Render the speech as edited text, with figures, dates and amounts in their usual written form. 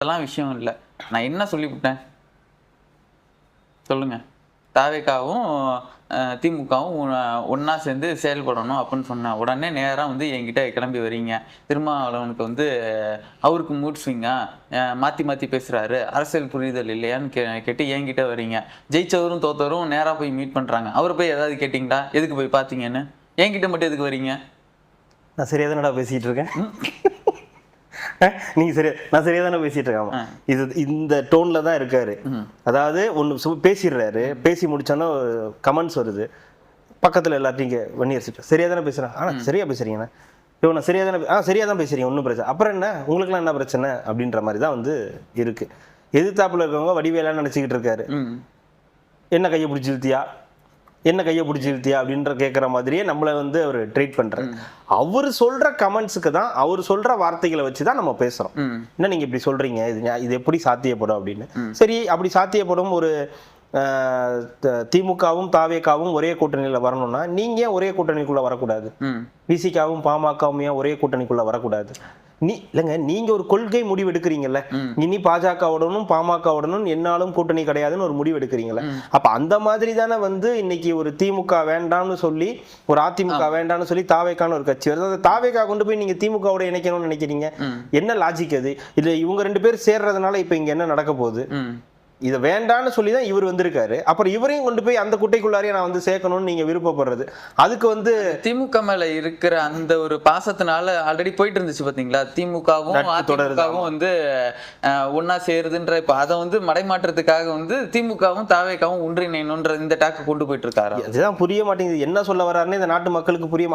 அதெல்லாம் விஷயம் இல்ல. நான் என்ன சொல்லிப்புட்டேன்? சொல்லுங்க. தாவேகாவும் திமுகவும் ஒண்ணா சேர்ந்து செயல்படணும் அப்படின்னு சொன்னேன். உடனே நேரா வந்து என்கிட்ட கிளம்பி வரீங்க. திருமாவளவனுக்கு வந்து அவருக்கு மூட் ஸ்விங்கா? மாத்தி மாத்தி பேசுறாரு. அரசியல் புரிதல் இல்லையான்னு கேட்டு என்கிட்ட வரீங்க. ஜெயிச்சவரும் தோத்தவரும் நேரா போய் மீட் பண்றாங்க. அவர போய் ஏதாவது கேட்டீங்களா? எதுக்கு போய் பார்த்தீங்கன்னு? என்கிட்ட மட்டும் எதுக்கு வரீங்க? நான் சரியா தானடா பேசிட்டு இருக்கேன். நீங்க சரியா, நான் சரியா தானே பேசிட்டு இருக்கேன். இது இந்த டோன்ல தான் இருக்காரு. அதாவது ஒன்று பேசிடுறாரு, பேசி முடிச்சோன்னா கமெண்ட்ஸ் வருது. பக்கத்தில் எல்லாத்தையும் இங்கே வன்னியர் சரியா தானே பேசுகிறேன். சரியா பேசுறீங்கண்ணா. இப்போ நான் சரியா தானே சரியா தான் பேசுறீங்க, ஒன்றும் பிரச்சனை. அப்புறம் என்ன உங்களுக்குலாம் என்ன பிரச்சனை அப்படின்ற மாதிரி தான் வந்து இருக்கு. எதிர்த்தாப்புல இருக்கவங்க வடிவேலான்னு நினச்சிக்கிட்டு இருக்காரு. என்ன கையை பிடிச்சி இழுத்தியா, என்ன கையை பிடிச்சி இழுத்தியா அப்படின்ற கேட்குற மாதிரியே நம்மளை வந்து அவர் ட்ரீட் பண்ணுறாரு. அவர் சொல்கிற கமெண்ட்ஸுக்கு தான், அவர் சொல்கிற வார்த்தைகளை வச்சு தான் நம்ம பேசுகிறோம். என்ன நீங்கள் இப்படி சொல்கிறீங்க, இது எப்படி சாத்தியப்படும் அப்படின்னு. சரி, அப்படி சாத்தியப்படும் ஒரு திமுகவும் தாவேகாவும் ஒரே கூட்டணியில் வரணும்னா நீங்கள் ஏன் ஒரே கூட்டணிக்குள்ளே வரக்கூடாது? விசிகாவும் பாமகவும் ஏன் ஒரே கூட்டணிக்குள்ளே வரக்கூடாது? இல்லைங்க, நீங்க ஒரு கொள்கை முடிவு எடுக்கிறீங்கல்ல, இனி பாஜகவுடனும் பாமகவுடனும் என்னாலும் கூட்டணி கிடையாதுன்னு ஒரு முடிவு எடுக்கிறீங்கல்ல. அப்ப அந்த மாதிரி தானே வந்து இன்னைக்கு ஒரு திமுக வேண்டாம்னு சொல்லி, ஒரு அதிமுக வேண்டாம்னு சொல்லி தாவேகான்னு ஒரு கட்சி வருது. தாவேகா கொண்டு போய் நீங்க திமுகவோட இணைக்கணும்னு நினைக்கிறீங்க. என்ன லாஜிக் அது? இல்ல இவங்க ரெண்டு பேர் சேர்றதுனால இப்ப இங்க என்ன நடக்க போகுது? இதை வேண்டான்னு சொல்லி தான் இவர் வந்திருக்காரு. அப்புறம் இவரையும் கொண்டு போய் அந்த குட்டைக்குள்ளாரையே நான் வந்து சேர்க்கணும்னு நீங்க விருப்பப்படுறது, அதுக்கு வந்து திமுக மேல இருக்கிற அந்த ஒரு பாசத்தினால ஆல்ரெடி போயிட்டு இருந்துச்சு பாத்தீங்களா? திமுகவும் அதிமுகவும் வந்து ஒன்னா சேருதுன்ற, இப்ப அதை வந்து மடைமாற்றத்துக்காக வந்து திமுகவும் தாவேகாவும் ஒன்றிணைணுன்ற இந்த டாக்கு கொண்டு போயிட்டு இருக்காரு. அதுதான் புரிய மாட்டேங்குது. என்ன சொல்ல வர்றாருன்னு இந்த நாட்டு மக்களுக்கு புரிய